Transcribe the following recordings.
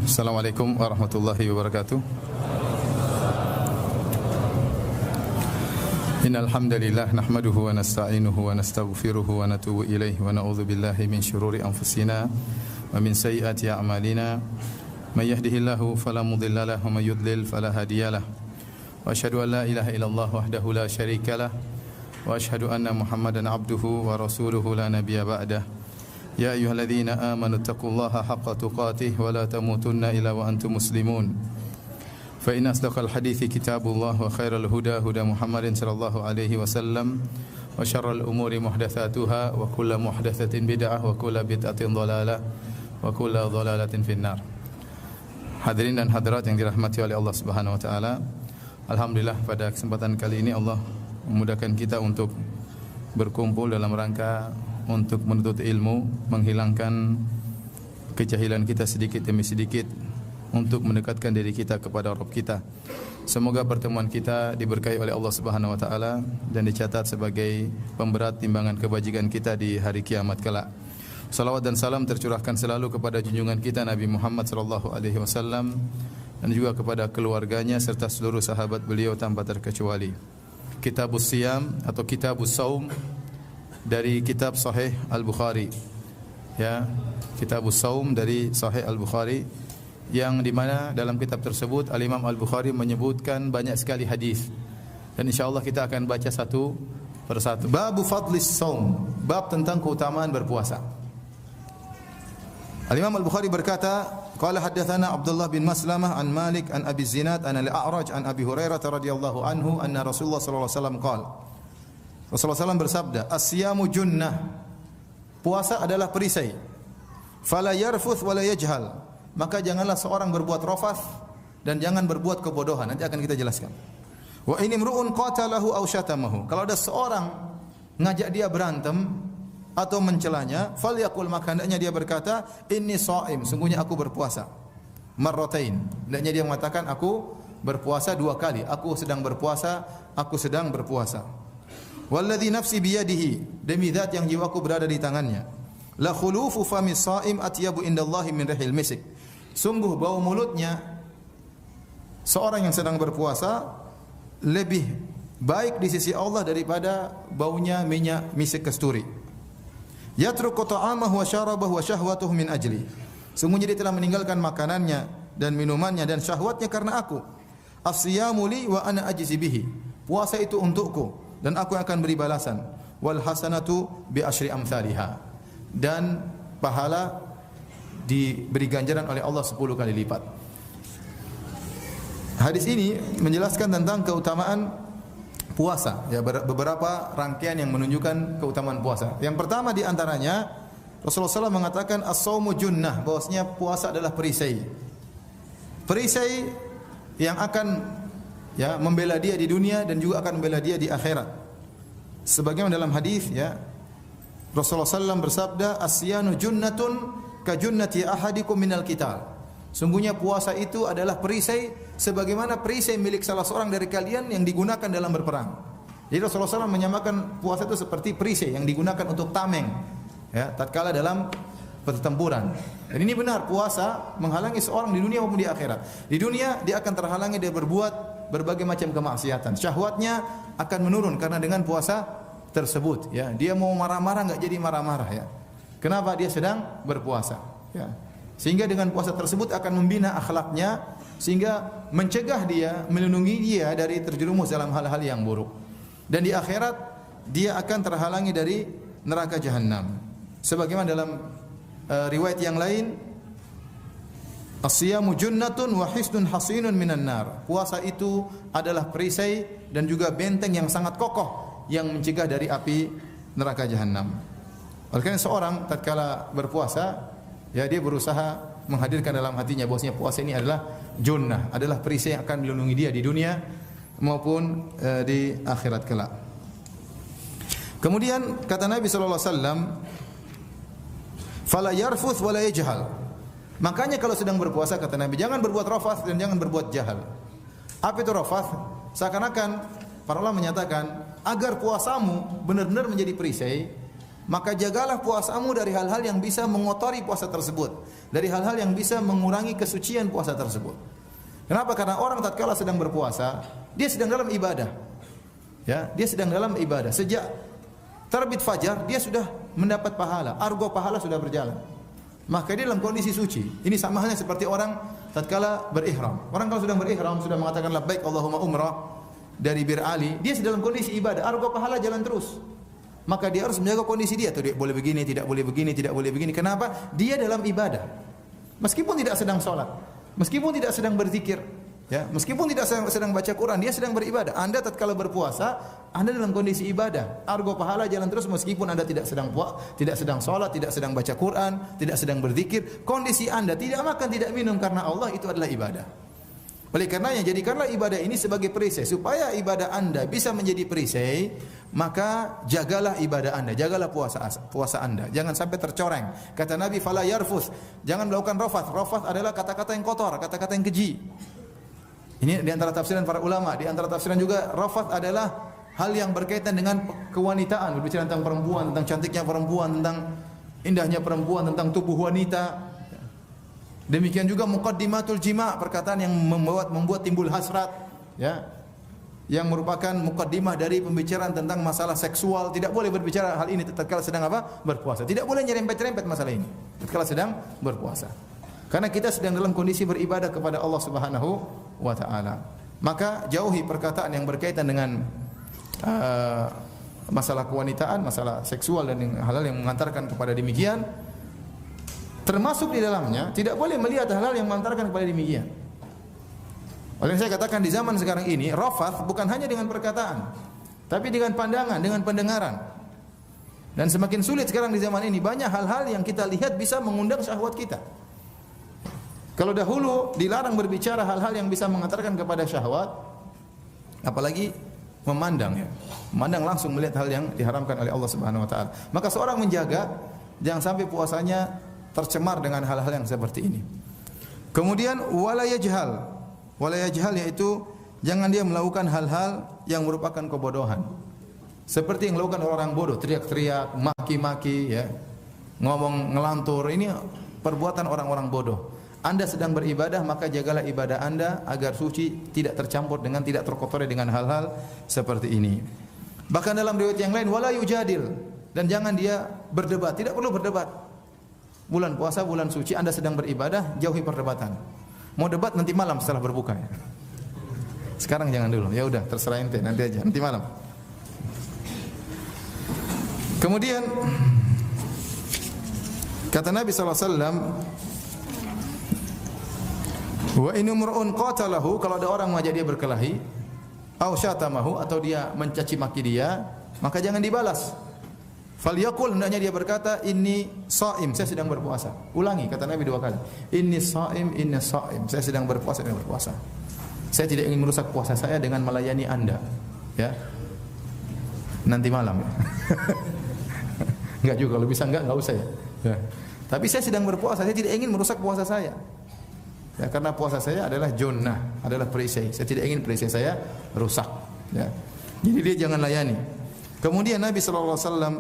Assalamualaikum warahmatullahi wabarakatuh. Innal hamdalillah nahmaduhu wa nasta'inuhu wa nastaghfiruhu wa natubu ilaihi wa na'udzu billahi min shururi anfusina wa min sayyiati a'malina. May yahdihillahu fala mudilla lahu wa may yudlil fala hadiyalah. Wa asyhadu an la ilaha illallah wahdahu la syarikalah wa asyhadu anna Muhammadan abduhu wa rasuluhu la nabiyya ba'dah. Ya ayyuhalladzina amanu taqullaha haqqa tuqatih wa la tamutunna illa wa antum muslimun. Fa inna asdaqal hadithi kitabullah wa khairal huda huda Muhammadin sallallahu alaihi wasallam wa syarral umuri muhdatsatuha wa kullu muhdatsatin bid'ah wa kullu bid'atin dhalalah wa kullu dhalalatin finnar. Hadirin dan hadirat yang dirahmati oleh Allah Subhanahu wa taala. Alhamdulillah pada kesempatan kali ini Allah memudahkan kita untuk berkumpul dalam rangka untuk menuntut ilmu, menghilangkan kejahilan kita sedikit demi sedikit, untuk mendekatkan diri kita kepada Rabb kita. Semoga pertemuan kita diberkahi oleh Allah Subhanahu wa taala dan dicatat sebagai pemberat timbangan kebajikan kita di hari kiamat kelak. Salawat dan salam tercurahkan selalu kepada junjungan kita Nabi Muhammad sallallahu alaihi wasallam dan juga kepada keluarganya serta seluruh sahabat beliau tanpa terkecuali. Kitabus Siyam atau Kitabus Saum dari kitab Sahih Al-Bukhari. Ya, Kitabus Saum dari Sahih Al-Bukhari yang di mana dalam kitab tersebut Al-Imam Al-Bukhari menyebutkan banyak sekali hadis. Dan insyaallah kita akan baca satu persatu. Babu fadlis saum, bab tentang keutamaan berpuasa. Al-Imam Al-Bukhari berkata, qala haddatsana Abdullah bin Maslamah an Malik an Abi Zinad an Al-A'raj an Abi Hurairah radhiyallahu anhu anna Rasulullah sallallahu alaihi wasallam qala. Rasulullah SAW bersabda, as-siyamu junnah, puasa adalah perisai. Fala yarfuth wala yajhal, maka janganlah seorang berbuat rafath dan jangan berbuat kebodohan. Nanti akan kita jelaskan. Wa in imru'un qatalahu aw syatamahu, kalau ada seorang ngajak dia berantem atau mencelanya, falyaqul, maka hendaknya dia berkata, inni shaim, sungguhnya aku berpuasa. Marratain, hendaknya dia mengatakan aku berpuasa dua kali, aku sedang berpuasa, aku sedang berpuasa. Walladzi nafsi biyadihi, demi zat yang jiwaku berada di tangannya, la khulufu fami shaim atyabu indallahi min rihil misik, sungguh bau mulutnya seorang yang sedang berpuasa lebih baik di sisi Allah daripada baunya minyak misik kasturi. Yatruku ta'amahu wa syarabahu wa syahwatuhu min ajli, sungguhnya dia telah meninggalkan makanannya dan minumannya dan syahwatnya karena aku. As-siyamu li wa ana ajzi bihi, puasa itu untukku dan aku akan beri balasan. Wal hasanatu bi asyri amsalha, dan pahala diberi ganjaran oleh Allah 10 kali lipat. Hadis ini menjelaskan tentang keutamaan puasa, ya, beberapa rangkaian yang menunjukkan keutamaan puasa. Yang pertama di antaranya Rasulullah SAW mengatakan as-saumu junnah, bahwasanya puasa adalah perisai. Perisai yang akan, ya, membela dia di dunia dan juga akan membela dia di akhirat. Sebagaimana dalam hadis, ya, Rasulullah SAW bersabda, as-siyanu junnatun ka junnati ahadikum minal qital. Sungguhnya puasa itu adalah perisai sebagaimana perisai milik salah seorang dari kalian yang digunakan dalam berperang. Jadi Rasulullah SAW menyamakan puasa itu seperti perisai yang digunakan untuk tameng, ya, tatkala dalam pertempuran. Dan ini benar, puasa menghalangi seorang di dunia maupun di akhirat. Di dunia dia akan terhalangi dari berbuat berbagai macam kemaksiatan. Syahwatnya akan menurun karena dengan puasa tersebut, ya. Dia mau marah-marah enggak jadi marah-marah, ya. Kenapa? Dia sedang berpuasa, ya. Sehingga dengan puasa tersebut akan membina akhlaknya sehingga mencegah dia, melindungi dia dari terjerumus dalam hal-hal yang buruk. Dan di akhirat dia akan terhalangi dari neraka jahanam. Sebagaimana dalam riwayat yang lain, as-siyamu junnatun wa hisnun hasinun minan nar, puasa itu adalah perisai dan juga benteng yang sangat kokoh yang mencegah dari api neraka jahanam. Oleh karena seorang tatkala berpuasa, ya, dia berusaha menghadirkan dalam hatinya bahwasanya puasa ini adalah junnah, adalah perisai yang akan melindungi dia di dunia maupun di akhirat kelak. Kemudian kata Nabi sallallahu alaihi wasallam, fala yarfuth wala yajhal, makanya kalau sedang berpuasa kata Nabi, jangan berbuat rafath dan jangan berbuat jahal. Apa itu rafath? Seakan-akan para ulama menyatakan agar puasamu benar-benar menjadi perisai, maka jagalah puasamu dari hal-hal yang bisa mengotori puasa tersebut, dari hal-hal yang bisa mengurangi kesucian puasa tersebut. Kenapa? Karena orang tatkala sedang berpuasa, dia sedang dalam ibadah. Ya, dia sedang dalam ibadah. Sejak terbit fajar dia sudah mendapat pahala, argo pahala sudah berjalan. Maka dia dalam kondisi suci. Ini sama halnya seperti orang tatkala berihram. Orang kalau sedang berihram sudah mengatakan labbaik Allahumma umrah dari Bir Ali, dia sedang dalam kondisi ibadah, argo pahala jalan terus. Maka dia harus menjaga kondisi dia. Tidak boleh begini, tidak boleh begini, tidak boleh begini. Kenapa? Dia dalam ibadah. Meskipun tidak sedang sholat, meskipun tidak sedang berzikir, ya, meskipun tidak sedang baca Quran, dia sedang beribadah. Anda tatkala berpuasa, Anda dalam kondisi ibadah. Argo pahala jalan terus meskipun Anda tidak sedang tidak sedang sholat, tidak sedang baca Quran, tidak sedang berzikir. Kondisi Anda tidak makan, tidak minum karena Allah, itu adalah ibadah. Oleh karenanya, jadikanlah ibadah ini sebagai perisai. Supaya ibadah Anda bisa menjadi perisai, maka jagalah ibadah Anda, jagalah puasa Anda. Jangan sampai tercoreng. Kata Nabi, fala yarfus, jangan melakukan rafath. Rafath adalah kata-kata yang kotor, kata-kata yang keji. Ini di antara tafsiran para ulama. Di antara tafsiran juga rafath adalah hal yang berkaitan dengan kewanitaan, berbicara tentang perempuan, tentang cantiknya perempuan, tentang indahnya perempuan, tentang tubuh wanita. Demikian juga muqaddimatul jima', perkataan yang membuat timbul hasrat, ya, yang merupakan muqaddimah dari pembicaraan tentang masalah seksual. Tidak boleh berbicara hal ini tatkala sedang apa? Berpuasa. Tidak boleh nyerempet-nyerempet masalah ini tatkala sedang berpuasa. Karena kita sedang dalam kondisi beribadah kepada Allah Subhanahu wa taala. Maka jauhi perkataan yang berkaitan dengan masalah kewanitaan, masalah seksual dan hal-hal yang mengantarkan kepada demikian. Termasuk di dalamnya tidak boleh melihat hal-hal yang mengantarkan kepada demikian. Oleh saya katakan di zaman sekarang ini, rafath bukan hanya dengan perkataan, tapi dengan pandangan, dengan pendengaran. Dan semakin sulit sekarang di zaman ini, banyak hal-hal yang kita lihat bisa mengundang syahwat kita. Kalau dahulu dilarang berbicara hal-hal yang bisa mengantarkan kepada syahwat, apalagi memandang, ya. Memandang langsung melihat hal yang diharamkan oleh Allah Subhanahu wa taala. Maka seorang menjaga jangan sampai puasanya tercemar dengan hal-hal yang seperti ini. Kemudian wala yajhal yaitu jangan dia melakukan hal-hal yang merupakan kebodohan. Seperti yang dilakukan orang bodoh, teriak-teriak, maki-maki, ya. Ngomong ngelantur, ini perbuatan orang-orang bodoh. Anda sedang beribadah, maka jagalah ibadah Anda agar suci, tidak tercampur dengan, tidak terkotori dengan hal-hal seperti ini. Bahkan dalam riwayat yang lain wala yujadil, dan jangan dia berdebat, tidak perlu berdebat. Bulan puasa, bulan suci, Anda sedang beribadah, jauhi perdebatan. Mau debat nanti malam setelah berbuka, ya. Sekarang jangan dulu. Ya udah, terserah ente, nanti aja, nanti malam. Kemudian kata Nabi sallallahu alaihi wasallam, wa in umrun qatalahu, kalau ada orang mengajak dia berkelahi, au syatamahu, atau dia mencaci maki dia, maka jangan dibalas. Falyaqul, hendaknya dia berkata, inni shaim, saya sedang berpuasa. Ulangi, kata Nabi 2 kali. Inni shaim, saya sedang berpuasa, Saya tidak ingin merusak puasa saya dengan melayani Anda, ya. Nanti malam, ya. Enggak juga, kalau bisa enggak usah, ya. Tapi saya sedang berpuasa, saya tidak ingin merusak puasa saya. Ya, karena puasa saya adalah junnah, adalah perisai. Saya tidak ingin perisai saya rusak, ya. Jadi dia jangan layani. Kemudian Nabi sallallahu alaihi wasallam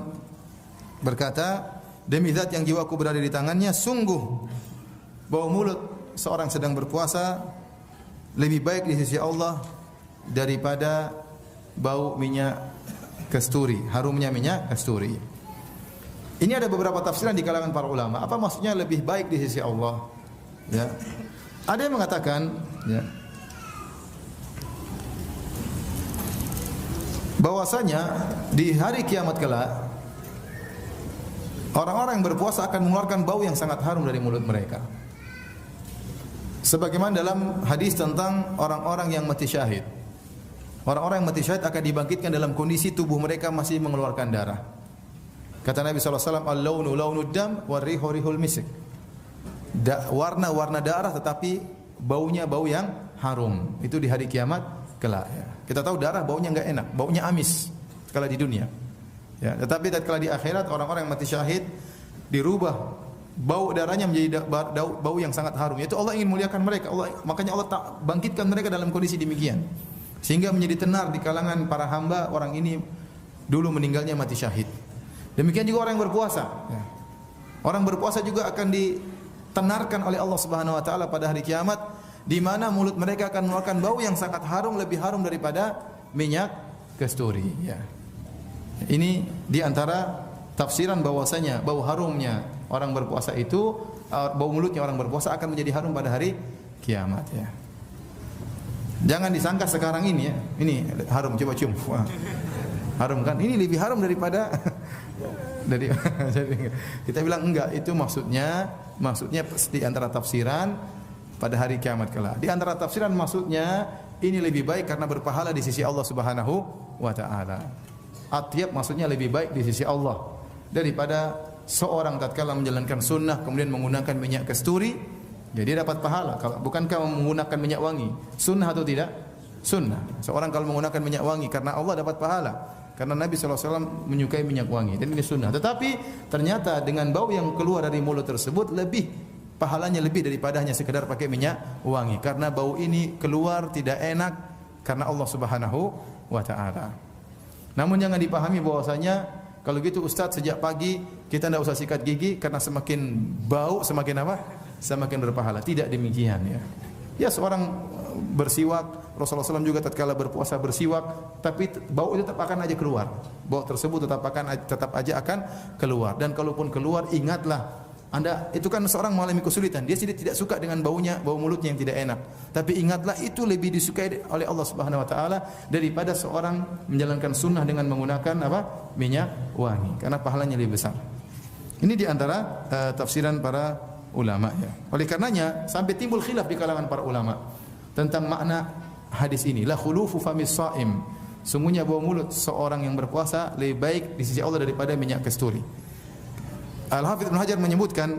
berkata, demi zat yang jiwaku berada di tangannya, sungguh bau mulut seorang sedang berpuasa lebih baik di sisi Allah daripada bau minyak kasturi, harumnya minyak kasturi. Ini ada beberapa tafsiran di kalangan para ulama. Apa maksudnya lebih baik di sisi Allah? Ya. Ada yang mengatakan, ya, bahwasanya di hari kiamat kelak orang-orang yang berpuasa akan mengeluarkan bau yang sangat harum dari mulut mereka. Sebagaimana dalam hadis tentang orang-orang yang mati syahid. Orang-orang yang mati syahid akan dibangkitkan dalam kondisi tubuh mereka masih mengeluarkan darah. Kata Nabi sallallahu alaihi wasallam, "Al-launu launud dam wa rihu rihul misk." Warna-warna darah tetapi baunya bau yang harum. Itu di hari kiamat kelak, ya. Kita tahu darah baunya enggak enak, baunya amis kalau di dunia. Ya, tetapi tatkala di akhirat orang-orang yang mati syahid dirubah bau darahnya menjadi bau yang sangat harum. Yaitu Allah ingin muliakan mereka. Makanya Allah bangkitkan mereka dalam kondisi demikian. Sehingga menjadi tenar di kalangan para hamba, orang ini dulu meninggalnya mati syahid. Demikian juga orang yang berpuasa. Ya. Orang berpuasa juga akan ditenarkan oleh Allah Subhanahu wa taala pada hari kiamat, di mana mulut mereka akan mengeluarkan bau yang sangat harum, lebih harum daripada minyak kasturi. Ya. Ini di antara tafsiran bahwasanya bau harumnya orang berpuasa itu, bau mulutnya orang berpuasa akan menjadi harum pada hari kiamat. Ya. Jangan disangka sekarang ini ya, ini harum, coba cium. Wah. Harum kan? Ini lebih harum daripada dari kita bilang enggak, itu maksudnya di antara tafsiran pada hari kiamat kelak. Di antara tafsiran maksudnya ini lebih baik karena berpahala di sisi Allah Subhanahu wa taala. Atyab maksudnya lebih baik di sisi Allah daripada seorang tatkala menjalankan sunnah kemudian menggunakan minyak kasturi, jadi dapat pahala. Kalau bukankah menggunakan minyak wangi sunnah atau tidak? Sunnah. Seorang kalau menggunakan minyak wangi karena Allah dapat pahala. Karena Nabi SAW menyukai minyak wangi dan ini sunnah. Tetapi ternyata dengan bau yang keluar dari mulut tersebut pahalanya lebih daripada hanya sekedar pakai minyak wangi. Karena bau ini keluar tidak enak karena Allah Subhanahu wa taala. Namun jangan dipahami bahwasanya kalau gitu Ustaz sejak pagi kita tidak usah sikat gigi karena semakin bau semakin apa? Semakin berpahala. Tidak demikian ya. Ya seorang bersiwak, Rasulullah SAW juga tatkala berpuasa bersiwak, tapi bau itu tetap akan aja keluar. Bau tersebut tetap aja akan keluar. Dan kalaupun keluar, ingatlah, Anda itu kan seorang mengalami kesulitan, dia tidak suka dengan baunya, bau mulutnya yang tidak enak. Tapi ingatlah itu lebih disukai oleh Allah Subhanahu wa taala daripada seorang menjalankan sunnah dengan menggunakan apa? Minyak wangi, karena pahalanya lebih besar. Ini di antara tafsiran para ulama ya. Oleh karenanya sampai timbul khilaf di kalangan para ulama tentang makna hadis ini, la khulufu famis shaim. Sungguhnya bau mulut seorang yang berpuasa lebih baik di sisi Allah daripada minyak kasturi. Al-Hafidz Ibnu Hajar menyebutkan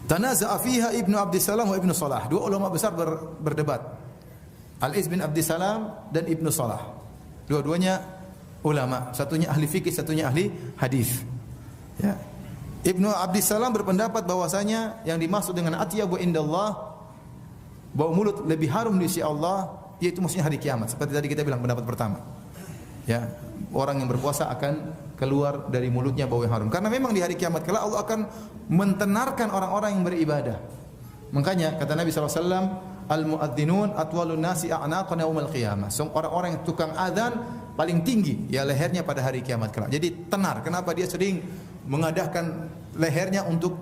tanaza'a fiha Ibnu Abdissalam wa Ibnu Salah. Dua ulama besar berdebat. Al-Iz bin Abdissalam dan Ibnu Salah. Dua-duanya ulama, satunya ahli fikih, satunya ahli hadis. Ya. Ibnu Abdissalam berpendapat bahwasanya yang dimaksud dengan atyabu indallah, bau mulut lebih harum di sisi Allah, yaitu maksudnya hari kiamat. Seperti tadi kita bilang pendapat pertama. Ya, orang yang berpuasa akan keluar dari mulutnya bau yang harum. Karena memang di hari kiamat kelak Allah akan mentenarkan orang-orang yang beribadah. Makanya kata Nabi SAW, al-muadzinun atwalun nasi a'naqan yaumal qiyamah. Orang-orang yang tukang adzan paling tinggi ya lehernya pada hari kiamat kelak. Jadi tenar. Kenapa dia sering mengadahkan lehernya untuk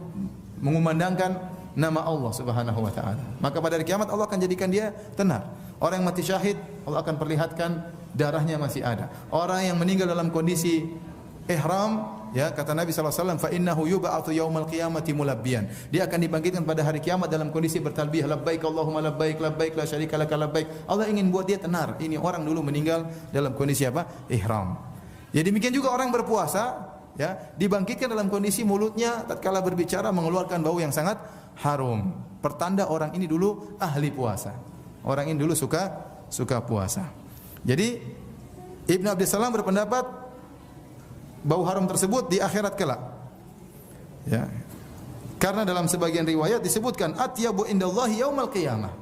mengumandangkan nama Allah Subhanahu wa taala. Maka pada hari kiamat Allah akan jadikan dia tenar. Orang yang mati syahid Allah akan perlihatkan darahnya masih ada. Orang yang meninggal dalam kondisi ihram, ya kata Nabi SAW, fa innahu yub'atsu yaumal qiyamati mulabbiyan. Dia akan dibangkitkan pada hari kiamat dalam kondisi bertalbiyah, labbaik Allahumma labbaik, labbaik la syarika laka labbaik. Allah ingin buat dia tenar. Ini orang dulu meninggal dalam kondisi apa? Ihram. Ya demikian juga orang berpuasa, ya dibangkitkan dalam kondisi mulutnya tatkala berbicara mengeluarkan bau yang sangat harum. Pertanda orang ini dulu ahli puasa. Orang ini dulu suka puasa. Jadi Ibnu Abdissalam berpendapat bau harum tersebut di akhirat kelak. Ya. Karena dalam sebagian riwayat disebutkan atyabu indallahi yaumal qiyamah.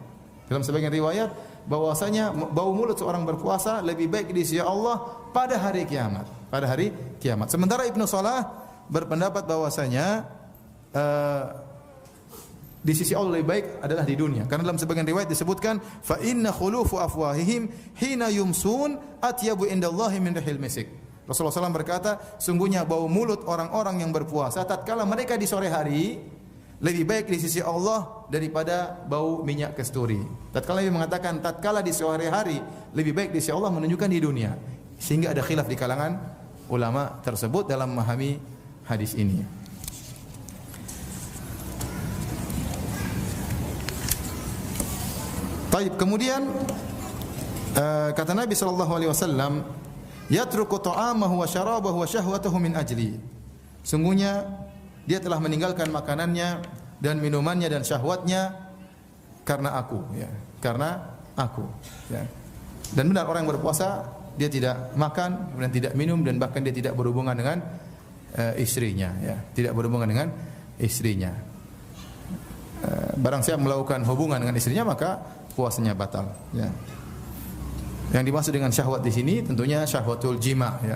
Dalam sebagian riwayat bahwasanya bau mulut seorang berpuasa lebih baik di sisi Allah pada hari kiamat. Pada hari kiamat. Sementara Ibnu Salah berpendapat bahwasanya di sisi Allah lebih baik adalah di dunia. Karena dalam sebagian riwayat disebutkan fa inna khulufu afwahihim hina yumsun atyabu indallahi min rihil misik. Rasulullah SAW berkata, sungguhnya bau mulut orang-orang yang berpuasa tatkala mereka di sore hari lebih baik di sisi Allah daripada bau minyak kasturi. Tatkala Nabi mengatakan tatkala di sore hari lebih baik di sisi Allah menunjukkan di dunia. Sehingga ada khilaf di kalangan ulama tersebut dalam memahami hadis ini. Baik, kemudian kata Nabi SAW, yatruku ta'amahu wa syarabahu wa syahwatahu min ajli. Sungguhnya dia telah meninggalkan makanannya dan minumannya dan syahwatnya karena aku, ya. Karena aku, ya. Dan benar orang yang berpuasa dia tidak makan, kemudian tidak minum dan bahkan dia tidak berhubungan dengan istrinya, ya. Tidak berhubungan dengan istrinya. Barang siapa melakukan hubungan dengan istrinya maka puasanya batal, ya. Yang dimaksud dengan syahwat di sini tentunya syahwatul jima, ya.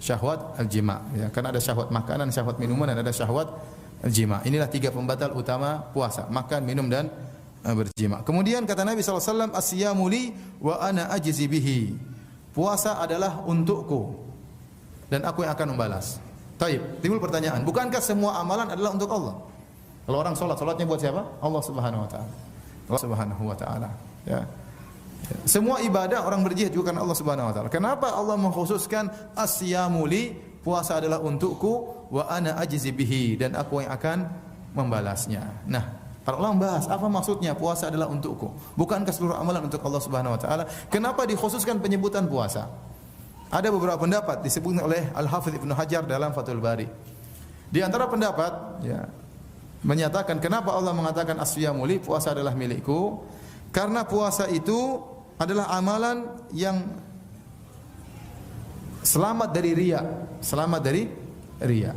syahwat al-jima', ya. Karena ada syahwat makanan, syahwat minuman, dan ada syahwat al-jima'. Inilah 3 pembatal utama puasa: makan, minum, dan berjima'. Kemudian kata Nabi sallallahu alaihi wasallam, "As-siyamu li wa ana ajzi bihi." Puasa adalah untukku dan aku yang akan membalas. Taib, timbul pertanyaan, bukankah semua amalan adalah untuk Allah? Kalau orang salatnya buat siapa? Allah Subhanahu wa taala. Allah Subhanahu wa taala, ya. Semua ibadah orang berjihad juga karena Allah Subhanahu wa taala. Kenapa Allah mengkhususkan as-siyamu li, puasa adalah untukku, wa ana ajzi bihi, dan aku yang akan membalasnya. Nah, para ulama bahas apa maksudnya puasa adalah untukku? Bukankah seluruh amalan untuk Allah Subhanahu wa taala? Kenapa dikhususkan penyebutan puasa? Ada beberapa pendapat disebutkan oleh Al-Hafidz Ibnu Hajar dalam Fathul Bari. Di antara pendapat, ya, menyatakan kenapa Allah mengatakan as-siyamu li, puasa adalah milikku? Karena puasa itu adalah amalan yang selamat dari riya, selamat dari riya.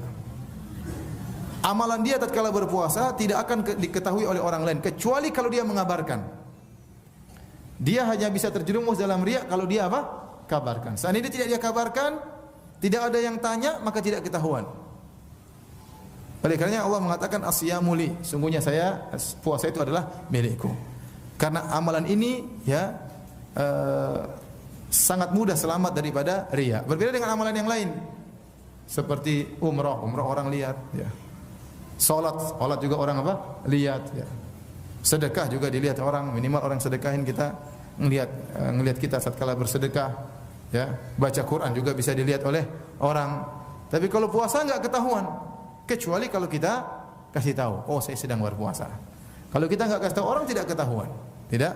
Amalan dia tatkala berpuasa tidak akan diketahui oleh orang lain kecuali kalau dia mengabarkan. Dia hanya bisa terjerumus dalam riya kalau dia apa? Kabarkan. Seandainya tidak dia kabarkan, tidak ada yang tanya, maka tidak ketahuan. Oleh karenanya Allah mengatakan as-siyamu li, sungguhnya saya, puasa itu adalah milikku. Karena amalan ini, ya, sangat mudah selamat daripada riya. Berbeda dengan amalan yang lain. Seperti umrah orang lihat, ya. Salat juga orang apa? Lihat, ya. Sedekah juga dilihat orang, minimal orang sedekahin kita ngelihat kita saat kala bersedekah, ya. Baca Quran juga bisa dilihat oleh orang. Tapi kalau puasa enggak ketahuan, kecuali kalau kita kasih tahu, oh saya sedang berpuasa. Kalau kita enggak kasih tahu, orang tidak ketahuan. Tidak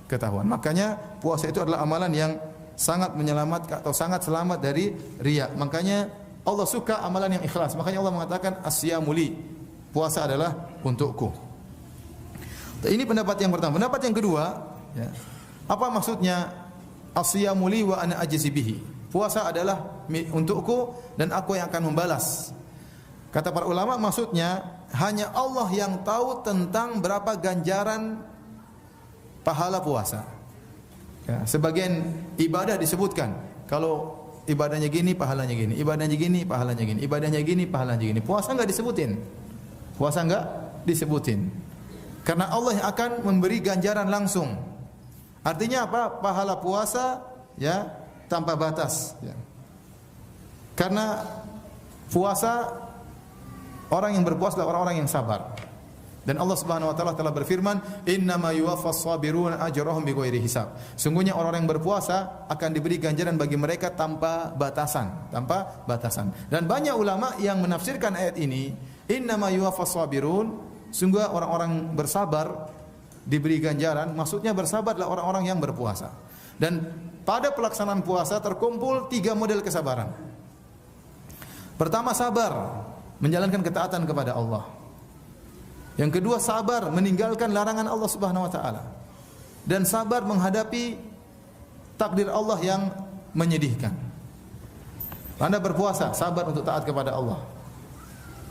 ketahuan. Makanya puasa itu adalah amalan yang sangat menyelamatkan atau sangat selamat dari riya. Makanya Allah suka amalan yang ikhlas. Makanya Allah mengatakan as-siyamu li, puasa adalah untukku. Ini pendapat yang pertama. Pendapat yang kedua, ya, apa maksudnya as-siyamu li wa ana ajzi bihi? Puasa adalah untukku dan aku yang akan membalas. Kata para ulama, maksudnya hanya Allah yang tahu tentang berapa ganjaran pahala puasa. Ya, sebagian ibadah disebutkan, kalau ibadahnya gini, pahalanya gini, ibadahnya gini, pahalanya gini, ibadahnya gini, pahalanya gini. Puasa enggak disebutin. Puasa enggak disebutin. Karena Allah yang akan memberi ganjaran langsung. Artinya apa? Pahala puasa, ya, tanpa batas, ya. Karena puasa, orang yang berpuasa adalah orang-orang yang sabar. Dan Allah Subhanahu wa taala telah berfirman, "Innama yuwaffas sabiruna ajrahum bighairi hisab." Sungguhnya orang yang berpuasa akan diberi ganjaran bagi mereka tanpa batasan, tanpa batasan. Dan banyak ulama yang menafsirkan ayat ini, "Innama yuwaffas sabirun", sungguh orang-orang bersabar diberi ganjaran, maksudnya bersabar adalah orang-orang yang berpuasa. Dan pada pelaksanaan puasa terkumpul 3 model kesabaran. Pertama, sabar menjalankan ketaatan kepada Allah. Yang kedua, sabar meninggalkan larangan Allah Subhanahu wa taala. Dan sabar menghadapi takdir Allah yang menyedihkan. Anda berpuasa, sabar untuk taat kepada Allah.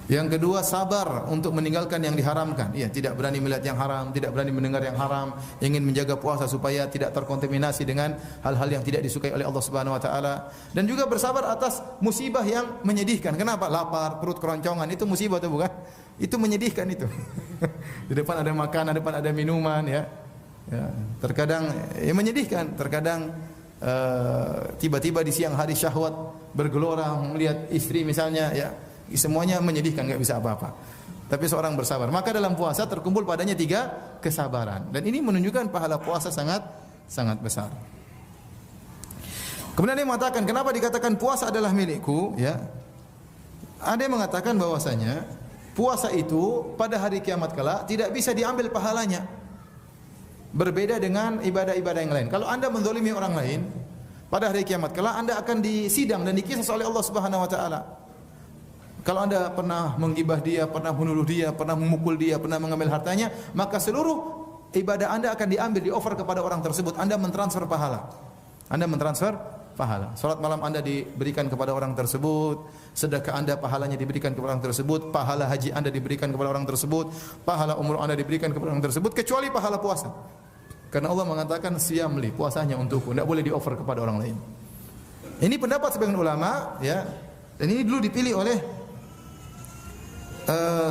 Yang kedua, sabar untuk meninggalkan yang diharamkan. Iya, tidak berani melihat yang haram, tidak berani mendengar yang haram, ingin menjaga puasa supaya tidak terkontaminasi dengan hal-hal yang tidak disukai oleh Allah Subhanahu wa taala. Dan juga bersabar atas musibah yang menyedihkan. Kenapa? Lapar, perut keroncongan, itu musibah atau bukan? Itu menyedihkan itu. Di depan ada makanan, di depan ada minuman, ya. Ya, terkadang menyedihkan, terkadang tiba-tiba di siang hari syahwat bergelora melihat istri misalnya, ya. Semuanya menyedihkan, enggak bisa apa-apa. Tapi seorang bersabar, maka dalam puasa terkumpul padanya 3 kesabaran. Dan ini menunjukkan pahala puasa sangat besar. Kemudian dia mengatakan, kenapa dikatakan puasa adalah milikku, ya? Ada yang mengatakan bahwasanya puasa itu pada hari kiamat kelak tidak bisa diambil pahalanya. Berbeda dengan ibadah-ibadah yang lain. Kalau Anda menzalimi orang lain, pada hari kiamat kelak Anda akan disidang dan dikisah oleh Allah Subhanahu wa taala. Kalau Anda pernah menggibah dia, pernah menuduh dia, pernah memukul dia, pernah mengambil hartanya, maka seluruh ibadah Anda akan diambil, di-offer kepada orang tersebut. Anda mentransfer pahala. Anda mentransfer pahala. Salat malam Anda diberikan kepada orang tersebut, sedekah Anda pahalanya diberikan kepada orang tersebut, pahala haji Anda diberikan kepada orang tersebut, pahala umrah Anda diberikan kepada orang tersebut, kecuali pahala puasa. Karena Allah mengatakan siyam li, puasanya untukku, tidak boleh di-offer kepada orang lain. Ini pendapat sebagian ulama, ya. Dan ini dulu dipilih oleh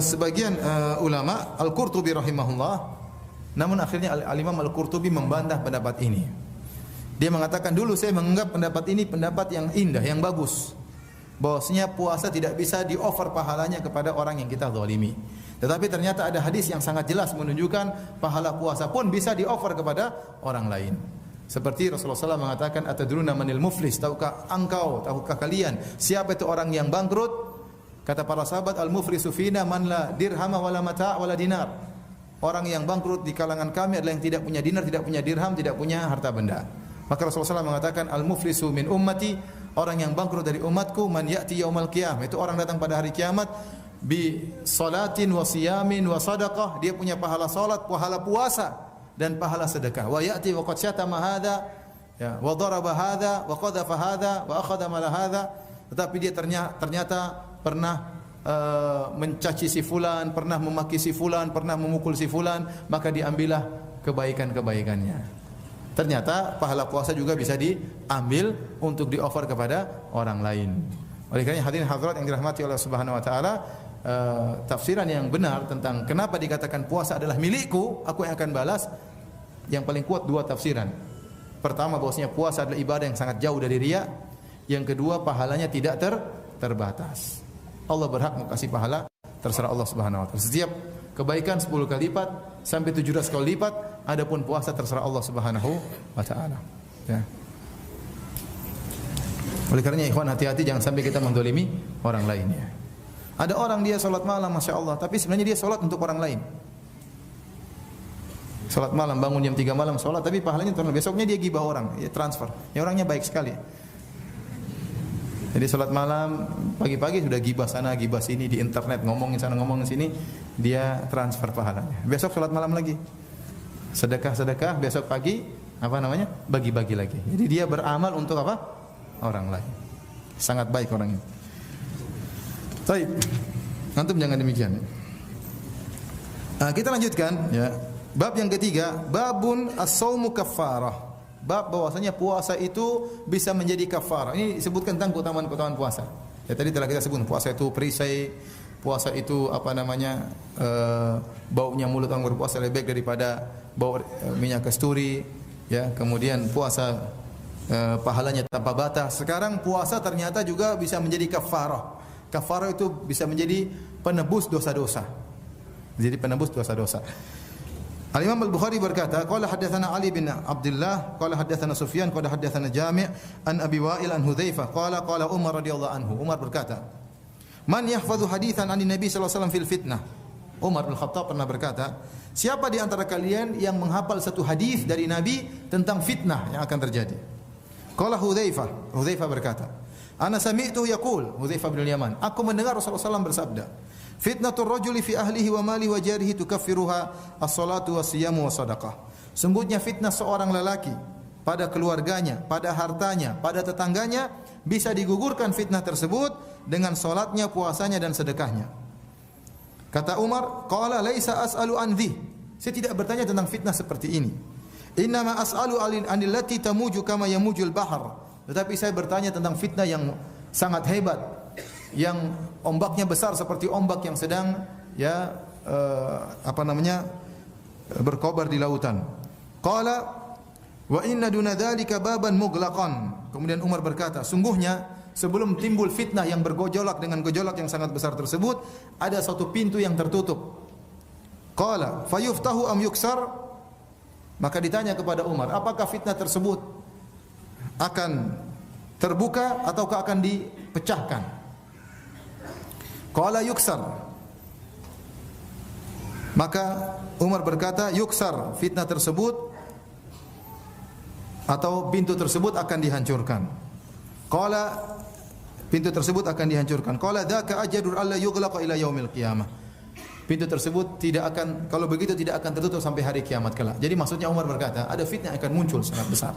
sebagian ulama, Al-Qurtubi rahimahullah. Namun akhirnya Al-Imam Al-Qurtubi membantah pendapat ini. Dia mengatakan, dulu saya menganggap pendapat ini pendapat yang indah, yang bagus. Bahwasanya puasa tidak bisa di-offer pahalanya kepada orang yang kita zalimi. Tetapi ternyata ada hadis yang sangat jelas menunjukkan pahala puasa pun bisa di-offer kepada orang lain. Seperti Rasulullah SAW mengatakan, atadruna manil muflis, tahukah kalian siapa itu orang yang bangkrut? Kata para sahabat, al-muflisu fina man la dirhama wala mata' wala dinar. Orang yang bangkrut di kalangan kami adalah yang tidak punya dinar, tidak punya dirham, tidak punya harta benda. Maka Rasulullah SAW mengatakan, al-muflisu min ummati, orang yang bangkrut dari umatku, man ya'ti yaumal qiyamah, itu orang datang pada hari kiamat bi salatin wa siyamin wa sadaqah, dia punya pahala salat, pahala puasa dan pahala sedekah. Wa ya'ti wa qad syatama hadza, ya, wa daraba hadza wa qadhafa hadza wa akhadha mala hadza, tetapi dia ternyata pernah mencaci si fulan, pernah memaki si fulan, pernah memukul si fulan, maka diambillah kebaikan-kebaikannya. Ternyata pahala puasa juga bisa diambil untuk di-offer kepada orang lain. Oleh karena hadirin hadirat yang dirahmati Allah Subhanahu wa taala, tafsiran yang benar tentang kenapa dikatakan puasa adalah milikku, aku yang akan balas, yang paling kuat dua tafsiran. Pertama, bahwasanya puasa adalah ibadah yang sangat jauh dari riya. Yang kedua, pahalanya tidak terbatas. Allah berhak mengasih pahala, terserah Allah Subhanahu wa taala. Setiap kebaikan 10 kali lipat sampai 700 kali lipat, adapun puasa terserah Allah Subhanahu wa taala. Ya. Oleh karenanya ikhwan, hati-hati jangan sampai kita mendolimi orang lain, ya. Ada orang dia salat malam, Masya Allah, tapi sebenarnya dia salat untuk orang lain. Salat malam, bangun jam 3 malam salat, tapi pahalanya besoknya dia gibah orang, ya transfer. Ya, orangnya baik sekali. Jadi salat malam, pagi-pagi sudah gibah sana, gibah sini di internet, ngomongin sana, ngomongin sini, dia transfer pahalanya. Besok salat malam lagi. Sedekah, besok pagi bagi-bagi lagi. Jadi dia beramal untuk apa? Orang lain. Sangat baik orang ini. Baik. Antum jangan demikian. Kita lanjutkan, ya. Bab yang ketiga, babun as-saumu kaffarah. Bab bahwasanya puasa itu bisa menjadi kafarah. Ini disebutkan tentang keutamaan-keutamaan puasa. Ya, tadi telah kita sebut, puasa itu perisai, puasa itu baunya mulut orang berpuasa lebih baik daripada bau minyak kasturi, ya. Kemudian puasa pahalanya tanpa batas. Sekarang puasa ternyata juga bisa menjadi kafarah. Kafarah itu bisa menjadi penebus dosa-dosa. Jadi penebus dosa-dosa. Al-Imam Al-Bukhari berkata, qala haddatsana Ali bin Abdullah, qala haddatsana Sufyan, qala haddatsana Jami' an Abi Wa'il an Hudzaifah, qala Umar radhiyallahu anhu. Umar berkata, "Man yahfazu haditsan 'anil Nabi sallallahu alaihi wasallam fil fitnah." Umar bin Khattab pernah berkata, siapa di antara kalian yang menghafal satu hadis dari Nabi tentang fitnah yang akan terjadi? Qala Hudzaifah berkata, "Ana sami'tu yaqul," Hudzaifah bin Yaman, aku mendengar Rasulullah SAW bersabda, "Fitnatur rajuli fi ahlihi wa malihi wa jarihi tukaffiruha as-salatu was-siyamu was-sadaqah." Sungguhnya fitnah seorang lelaki pada keluarganya, pada hartanya, pada tetangganya bisa digugurkan fitnah tersebut dengan salatnya, puasanya dan sedekahnya. Kata Umar, qala laisa as'alu an dhi. Saya tidak bertanya tentang fitnah seperti ini. Innama as'alu anil lati tamuju kama yamujul bahr. Tetapi saya bertanya tentang fitnah yang sangat hebat, yang ombaknya besar seperti ombak yang sedang berkobar di lautan. Qala wa inna duna dzalika baban mughlaqan. Kemudian Umar berkata, sungguhnya sebelum timbul fitnah yang bergejolak dengan gejolak yang sangat besar tersebut, ada satu pintu yang tertutup. Qala fayuftahu am yuksar? Maka ditanya kepada Umar, apakah fitnah tersebut akan terbuka ataukah akan dipecahkan? Qala yuksar. Maka Umar berkata, yuksar, fitnah tersebut atau pintu tersebut akan dihancurkan. Qala, pintu tersebut akan dihancurkan. Qala dzaka ajadur alla yughlaqa ila yaumil qiyamah. Pintu tersebut tidak akan, kalau begitu tidak akan tertutup sampai hari kiamat kelak. Jadi maksudnya Umar berkata, ada fitnah yang akan muncul sangat besar.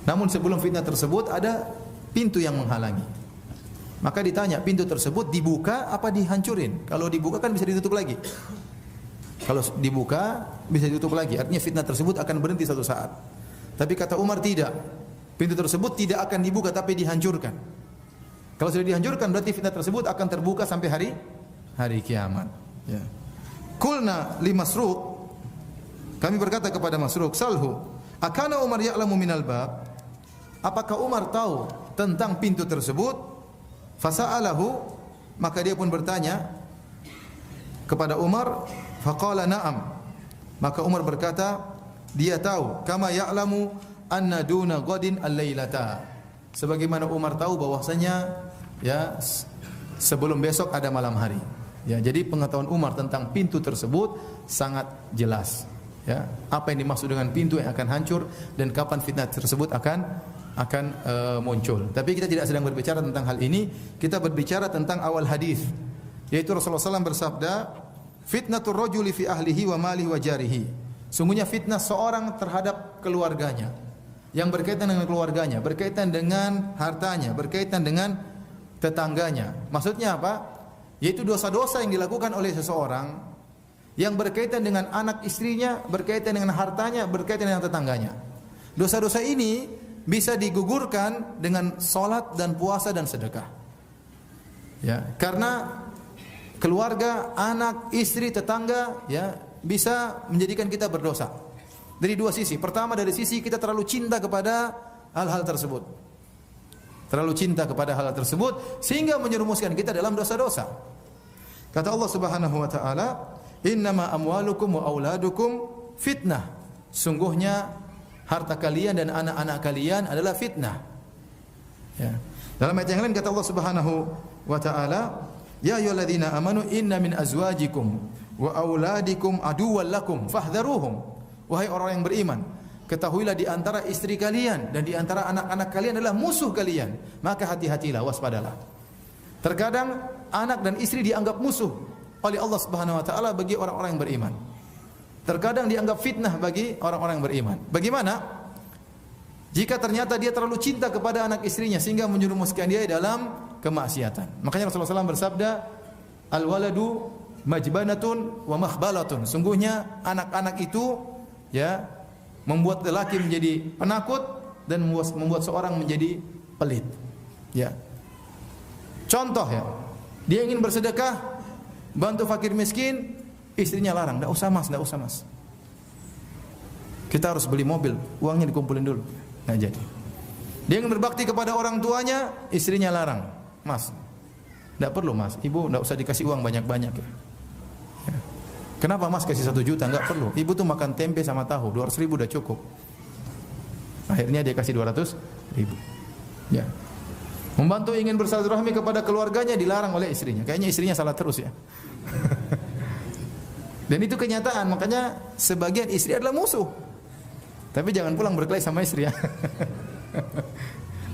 Namun sebelum fitnah tersebut ada pintu yang menghalangi. Maka ditanya, pintu tersebut dibuka apa dihancurin? Kalau dibuka kan bisa ditutup lagi. Kalau dibuka bisa ditutup lagi. Artinya fitnah tersebut akan berhenti satu saat. Tapi kata Umar tidak. Pintu tersebut tidak akan dibuka tapi dihancurkan. Kalau sudah dihancurkan berarti fitnah tersebut akan terbuka sampai hari kiamat. Ya. Qulna li Masruq, kami berkata kepada Masruq, salhu, akana Umar ya'lamu minal bab? Apakah Umar tahu tentang pintu tersebut? Fasa'alahu, maka dia pun bertanya kepada Umar, faqala na'am. Maka Umar berkata, dia tahu, kama ya'lamu anna duna ghadin al-lailata. Sebagaimana Umar tahu bahwasanya ya sebelum besok ada malam hari. Ya, jadi pengetahuan Umar tentang pintu tersebut sangat jelas. Ya, apa yang dimaksud dengan pintu yang akan hancur dan kapan fitnah tersebut akan muncul. Tapi kita tidak sedang berbicara tentang hal ini, kita berbicara tentang awal hadis. Yaitu Rasulullah SAW bersabda, fitnatur rajuli fi ahlihi wa malihi wa jarihi. Sungguhnya fitnah seorang terhadap keluarganya, yang berkaitan dengan keluarganya, berkaitan dengan hartanya, berkaitan dengan tetangganya. Maksudnya apa? Yaitu dosa-dosa yang dilakukan oleh seseorang yang berkaitan dengan anak istrinya, berkaitan dengan hartanya, berkaitan dengan tetangganya. Dosa-dosa ini bisa digugurkan dengan salat dan puasa dan sedekah. Ya, karena keluarga, anak, istri, tetangga ya bisa menjadikan kita berdosa. Dari dua sisi. Pertama dari sisi kita terlalu cinta kepada hal-hal tersebut. Terlalu cinta kepada hal tersebut sehingga menyerumuskan kita dalam dosa-dosa. Kata Allah Subhanahu wa taala, "Innama amwalukum wa auladukum fitnah." Sungguhnya harta kalian dan anak-anak kalian adalah fitnah. Ya. Dalam ayat yang lain kata Allah Subhanahu wa taala, "Ya ayyuhalladzina amanu inna min azwajikum wa auladikum aduwwan lakum fahdharuhum." Wahai orang yang beriman, ketahuilah di antara istri kalian dan di antara anak-anak kalian adalah musuh kalian, maka hati-hatilah, waspadalah. Terkadang anak dan istri dianggap musuh oleh Allah Subhanahu wa taala bagi orang-orang yang beriman. Terkadang dianggap fitnah bagi orang-orang yang beriman. Bagaimana? Jika ternyata dia terlalu cinta kepada anak istrinya sehingga menjerumuskan dia dalam kemaksiatan. Makanya Rasulullah SAW bersabda, "Al-waladu majbanatun wa makhbalatun." Sungguhnya anak-anak itu ya membuat lelaki menjadi penakut dan membuat seorang menjadi pelit. Ya. Contoh ya, dia ingin bersedekah, bantu fakir miskin, istrinya larang, "Enggak usah Mas, enggak usah Mas. Kita harus beli mobil, uangnya dikumpulin dulu." Enggak jadi. Dia ingin berbakti kepada orang tuanya, istrinya larang, "Mas, enggak perlu Mas, Ibu enggak usah dikasih uang banyak-banyak." Ya. Kenapa Mas kasih 1 juta? Enggak perlu. Ibu tuh makan tempe sama tahu, 200.000 udah cukup. Akhirnya dia kasih 200.000. Ya. Membantu ingin bersilaturahmi kepada keluarganya dilarang oleh istrinya. Kayaknya istrinya salah terus ya. Dan itu kenyataan, makanya sebagian istri adalah musuh. Tapi jangan pulang berkelahi sama istri ya.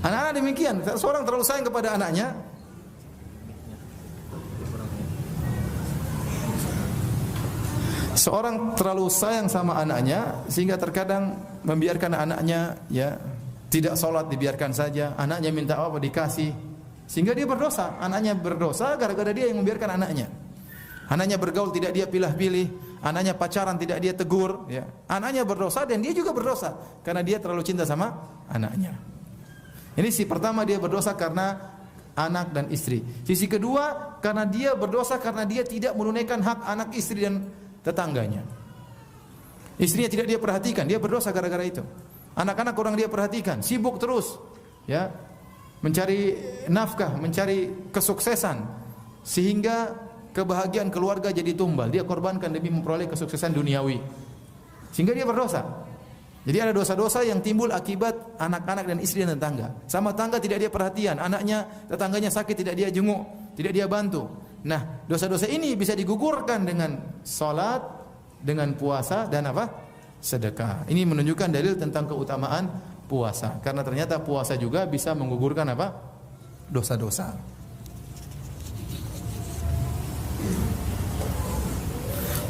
Anak-anak demikian, seorang terlalu sayang kepada anaknya. Seorang terlalu sayang sama anaknya sehingga terkadang membiarkan anaknya ya tidak sholat, dibiarkan saja. Anaknya minta apa dikasih, sehingga dia berdosa. Anaknya berdosa gara-gara dia yang membiarkan anaknya. Anaknya bergaul tidak dia pilih-pilih, anaknya pacaran tidak dia tegur. Ya. Anaknya berdosa dan dia juga berdosa karena dia terlalu cinta sama anaknya. Ini si pertama, dia berdosa karena anak dan istri. Sisi kedua, karena dia berdosa karena dia tidak menunaikan hak anak istri dan tetangganya. Istrinya tidak dia perhatikan, dia berdosa gara-gara itu. Anak-anak kurang dia perhatikan, sibuk terus ya, mencari nafkah, mencari kesuksesan sehingga kebahagiaan keluarga jadi tumbal. Dia korbankan demi memperoleh kesuksesan duniawi. Sehingga dia berdosa. Jadi ada dosa-dosa yang timbul akibat anak-anak dan istri dan tetangga. Sama tangga tidak dia perhatian, anaknya, tetangganya sakit tidak dia jenguk, tidak dia bantu. Nah, dosa-dosa ini bisa digugurkan dengan salat, dengan puasa dan apa? Sedekah. Ini menunjukkan dalil tentang keutamaan puasa. Karena ternyata puasa juga bisa menggugurkan apa? Dosa-dosa.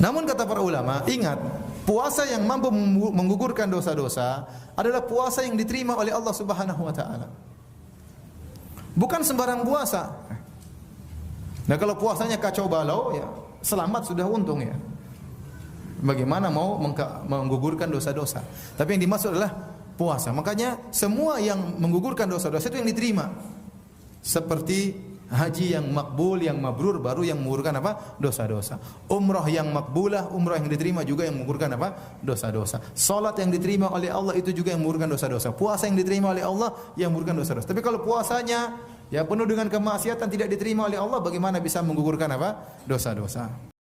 Namun kata para ulama, ingat, puasa yang mampu menggugurkan dosa-dosa adalah puasa yang diterima oleh Allah Subhanahu wa taala. Bukan sembarang puasa. Nah, kalau puasanya kacau balau ya, selamat sudah untung ya. Bagaimana mau menggugurkan dosa-dosa? Tapi yang dimaksud adalah puasa. Makanya semua yang menggugurkan dosa-dosa itu yang diterima. Seperti haji yang makbul, yang mabrur, baru yang menggugurkan apa? Dosa-dosa. Umrah yang makbulah, umrah yang diterima juga yang menggugurkan apa? Dosa-dosa. Salat yang diterima oleh Allah itu juga yang menggugurkan dosa-dosa. Puasa yang diterima oleh Allah yang menggugurkan dosa-dosa. Tapi kalau puasanya ya penuh dengan kemaksiatan, tidak diterima oleh Allah, bagaimana bisa menggugurkan apa? Dosa-dosa.